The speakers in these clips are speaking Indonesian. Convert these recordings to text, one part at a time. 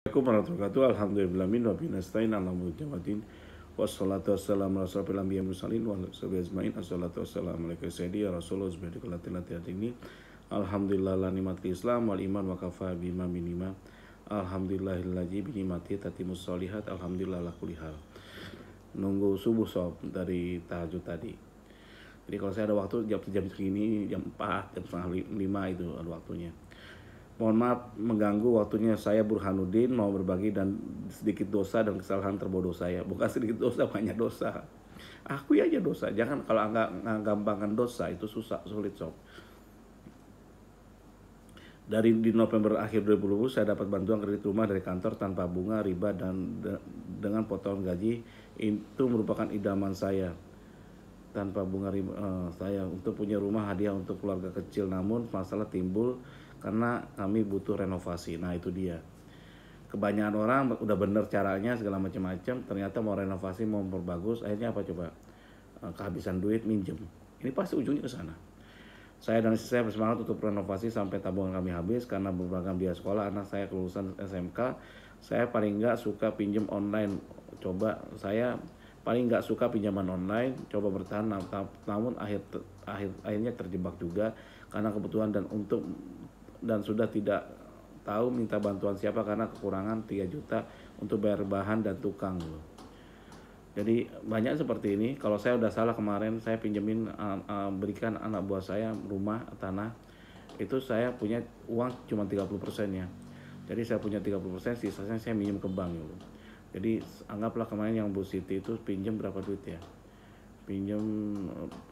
Assalamualaikum warahmatullahi wabarakatuh. Alhamdulillah min wa binastain ala mujahidin. Wassalatu wassalamu ala asyrafil anbiya'i wal mursalin wa ala sahbihi ajmain. Assalatu wassalamu ala sayyidi ya Rasulullah ini. Alhamdulillah la nikmatil Islam wal iman wa kafa bima minima. Alhamdulillahilladzi bi nikmati tatimmus sholihat. Alhamdulillah la kulli hal. Nunggu subuh sob dari tahajud tadi. Jadi kalau saya ada waktu jam segini, jam 4, jam setengah 5 itu ada waktunya. Mohon maaf mengganggu waktunya, saya Burhanuddin mau berbagi dan sedikit dosa dan kesalahan terbodoh saya. Bukan sedikit dosa, banyak dosa. Akui aja dosa, jangan kalau nggak gampangkan dosa itu sulit sob. Di November akhir 2020 saya dapat bantuan kredit rumah dari kantor tanpa bunga, riba dan dengan potongan gaji. Itu merupakan idaman saya. Tanpa bunga riba saya untuk punya rumah hadiah untuk keluarga kecil, namun masalah timbul karena kami butuh renovasi. Nah itu dia, kebanyakan orang udah bener caranya segala macam-macam, ternyata mau renovasi mau memperbagus, akhirnya apa coba, kehabisan duit minjem. Ini pasti ujungnya ke sana. Saya dan istri saya bersemangat untuk renovasi sampai tabungan kami habis karena berbagai biaya sekolah anak saya kelulusan SMK. Saya paling nggak suka pinjam online. Saya paling nggak suka pinjaman online. Coba bertahan, namun akhirnya terjebak juga karena kebutuhan dan sudah tidak tahu minta bantuan siapa karena kekurangan 3 juta untuk bayar bahan dan tukang. Jadi banyak seperti ini. Kalau saya udah salah kemarin, saya pinjemin berikan anak buah saya rumah tanah. Itu saya punya uang cuma 30% ya. Jadi saya punya 30%, sisanya saya minjem ke bank gitu. Jadi anggaplah kemarin yang Bu Siti itu pinjam berapa duit ya?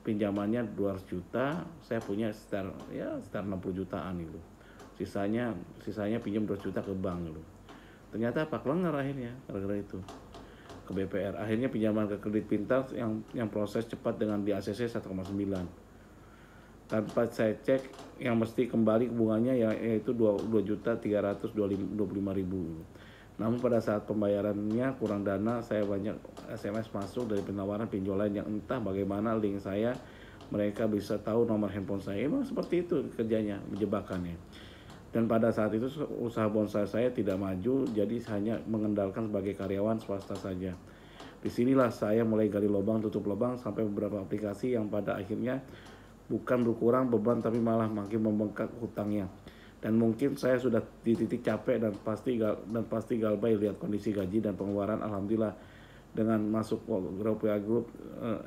Pinjamannya 200 juta, saya punya sekitar 60 jutaan itu. Sisanya pinjam 2 juta ke bank dulu. Ternyata apa? Kelengar akhirnya gara-gara itu ke BPR. Akhirnya pinjaman ke kredit pintar yang proses cepat dengan di ACC 1,9. Tanpa saya cek yang mesti kembali bunganya yaitu 2.325.000. Namun pada saat pembayarannya kurang dana, saya banyak SMS masuk dari penawaran pinjol lain yang entah bagaimana link saya, mereka bisa tahu nomor handphone saya. Emang seperti itu kerjanya, menjebakannya. Dan pada saat itu usaha bonsai saya tidak maju, jadi hanya mengandalkan sebagai karyawan swasta saja. Disinilah saya mulai gali lubang tutup lubang sampai beberapa aplikasi yang pada akhirnya bukan berkurang beban tapi malah makin membengkak hutangnya. Dan mungkin saya sudah di titik capek dan pasti galbay lihat kondisi gaji dan pengeluaran. Alhamdulillah dengan masuk Gropia Group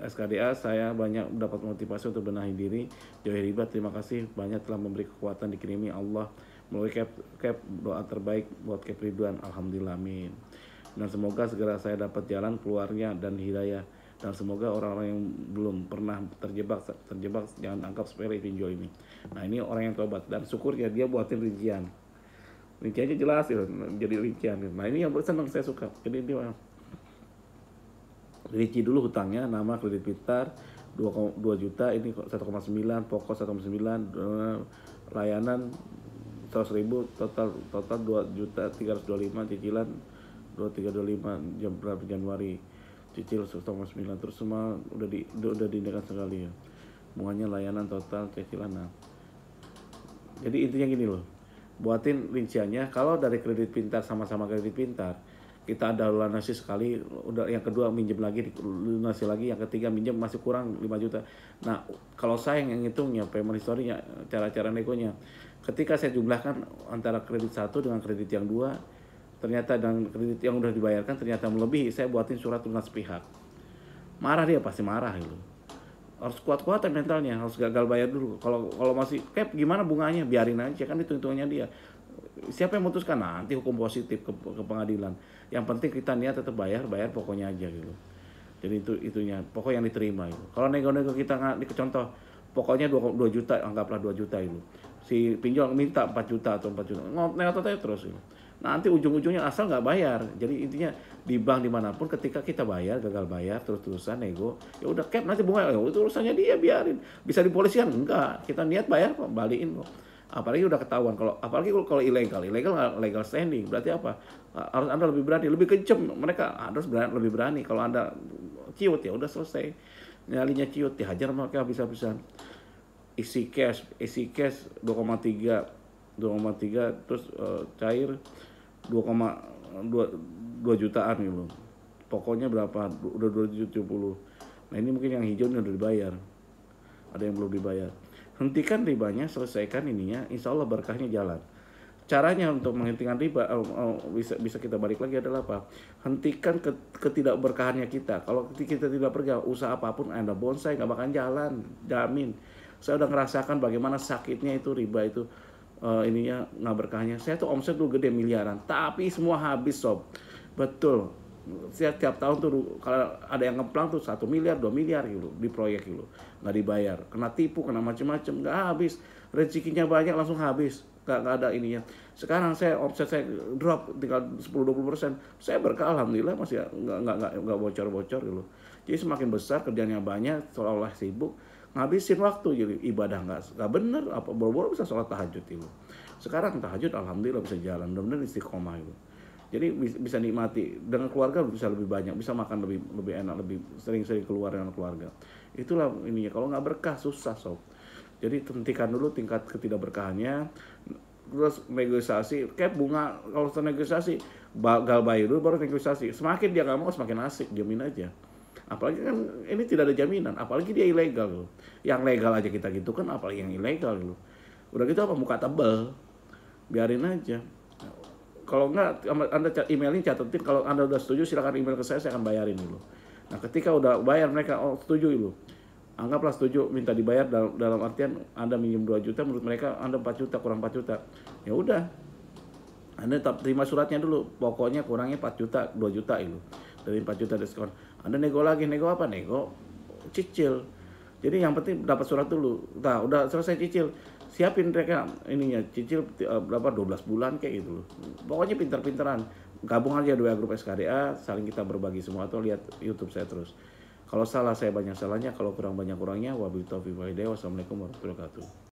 SKDA saya banyak dapat motivasi untuk benahi diri, jauhi riba. Terima kasih banyak telah memberi kekuatan dikirimi Allah melalui cap doa terbaik buat Cap Ridwan. Alhamdulillah amin. Dan semoga segera saya dapat jalan keluarnya dan hidayah. Dan semoga orang-orang yang belum pernah terjebak jangan anggap sepele pinjol ini. Nah ini orang yang tobat dan syukur ya dia buatin rinciannya jelas ya, jadi rincian. Nah ini yang senang saya suka. Jadi dia rinci dulu hutangnya, nama kredit pintar 2 juta, ini 1,9, pokok 1,9, layanan 100.000, total 2.325, cicilan 2325 jam berapa Januari, cicil 1,9, terus semua udah diindahkan sekali ya. Bunganya layanan total cicilan. Nah. Jadi intinya gini loh. Buatin rinciannya. Kalau dari kredit pintar sama-sama kredit pintar, kita ada lunasi sekali, udah yang kedua minjem lagi, lunasi lagi, yang ketiga minjem masih kurang 5 juta. Nah, kalau saya yang ngitungnya payment history-nya, cara-cara negonya, ketika saya jumlahkan antara kredit satu dengan kredit yang dua, ternyata dan kredit yang udah dibayarkan ternyata melebihi, saya buatin surat lunas pihak. Marah dia, pasti marah gitu. Harus kuat-kuatan mentalnya, harus gagal bayar dulu. Kalau masih Cap gimana bunganya, biarin aja, kan itu hitungannya dia. Siapa yang memutuskan? Nanti hukum positif ke pengadilan. Yang penting kita niat tetap bayar pokoknya aja gitu. Jadi itunya, pokok yang diterima itu. Kalau nego-nego kita nggak, contoh, pokoknya 2 juta, anggaplah 2 juta itu. Si pinjol minta 4 juta atau 4 juta, ngotot aja terus gitu. Nanti ujung-ujungnya asal nggak bayar. Jadi intinya di bank dimanapun ketika kita bayar, gagal bayar, terus-terusan nego, ya udah Cap nanti bunga, itu urusannya dia, biarin. Bisa dipolisikan? Enggak, kita niat bayar kok, balikin kok. Apalagi udah ketahuan, apalagi kalau ilegal nggak legal standing, berarti apa? Harus Anda lebih berani, lebih kencem. Mereka harus lebih berani. Kalau Anda ciut ya udah selesai. Nyalinya ciut, dihajar mereka habis-habisan. Isi cash 2,3 terus cair 2 jutaan gitu. Pokoknya berapa? Udah 270. Nah ini mungkin yang hijau ini udah dibayar. Ada yang belum dibayar. Hentikan ribanya, selesaikan ininya, insya Allah berkahnya jalan. Caranya untuk menghentikan riba bisa kita balik lagi adalah apa? Hentikan ketidakberkahannya kita. Kalau kita tidak pergi usaha apapun, Anda bonsai nggak bakal jalan, jamin. Saya udah ngerasakan bagaimana sakitnya itu riba itu, ininya nggak berkahnya. Saya tuh omset dulu gede miliaran, tapi semua habis sob. Betul. Saya tiap tahun tuh kalau ada yang ngeplang tuh 1 miliar 2 miliar gitu di proyek gitu, nggak dibayar, kena tipu, kena macem-macem, nggak habis. Rezekinya banyak langsung habis, nggak ada ininya. Sekarang saya omset saya drop tinggal 10-20%, saya berkah alhamdulillah, masih nggak bocor-bocor gitu. Jadi semakin besar kerjanya banyak, seolah-olah sibuk, ngabisin waktu jadi ibadah nggak bener, apa boro-boro bisa sholat tahajud itu. Sekarang tahajud alhamdulillah bisa jalan, benar-benar istiqomah itu. Jadi bisa nikmati dengan keluarga, bisa lebih banyak, bisa makan lebih enak, lebih sering-sering keluar dengan keluarga. Itulah ininya. Kalau nggak berkah susah sob. Jadi hentikan dulu tingkat ketidakberkahannya. Terus negosiasi, kayak bunga kalau negosiasi gagal bayar dulu baru negosiasi. Semakin dia nggak mau semakin asik, jamin aja. Apalagi kan ini tidak ada jaminan, apalagi dia ilegal loh. Yang legal aja kita gitu kan, apalagi yang ilegal loh. Udah gitu apa muka tebal, biarin aja. Kalau enggak, Anda emailin, catetin, kalau Anda udah setuju silakan email ke saya akan bayarin dulu. Nah ketika udah bayar mereka, oh setuju dulu. Anggaplah setuju, minta dibayar dalam artian Anda minjem 2 juta, menurut mereka Anda 4 juta, kurang 4 juta. Ya udah, Anda terima suratnya dulu, pokoknya kurangnya 4 juta, 2 juta itu. Dari 4 juta diskon. Anda nego lagi, nego apa? Nego cicil. Jadi yang penting dapat surat dulu. Nah, udah selesai cicil, siapin mereka ininya cicil berapa 12 bulan kayak gitu loh. Pokoknya pintar-pintaran. Gabung aja 2 grup SKDA, saling kita berbagi semua, atau lihat YouTube saya terus. Kalau salah saya banyak salahnya, kalau kurang banyak kurangnya. Wabillahi taufiq wal hidayah. Wassalamualaikum warahmatullahi wabarakatuh.